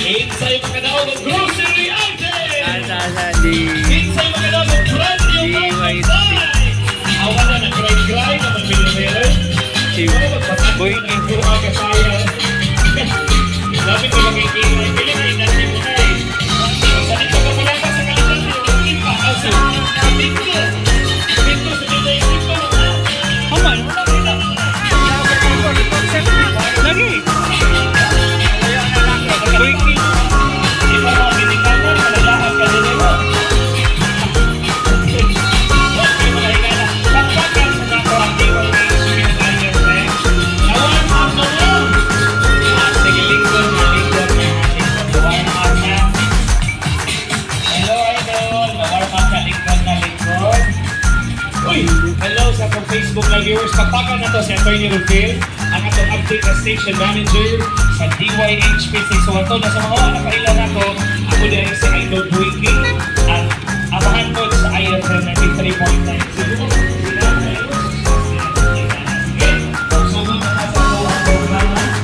Insay makadaog ng grocery item! Insay makadaog ng brand new outside! Awan na grind na mag-pinimero. Boy, ito ang kasaya. Dapat ko magiging ay Pilipinas na ito na eh. Sa dito ka pala sa kalitan na yung ipa. Aso, dito sa dito yung ipa. Haman? Lagi! Breaking! Ipa mga binikanan, malalahan ka din mo. Okay, mga higala. Pagpakan sa mga proaktiwang na suminatayan, friend. Awan ang mga! Sige, lingkod na lingkod na. Warm up na. Hello, idol. Warm up na lingkod na lingkod. Uy! Hello sa akong Facebook na viewers. Pagpakan na to si Atty. Rufil, ang atong update na station manager sa DYHP 612 na sa mga nakailan ako. Ako din si Idol Buiki at amahan ko sa IFM 93.9.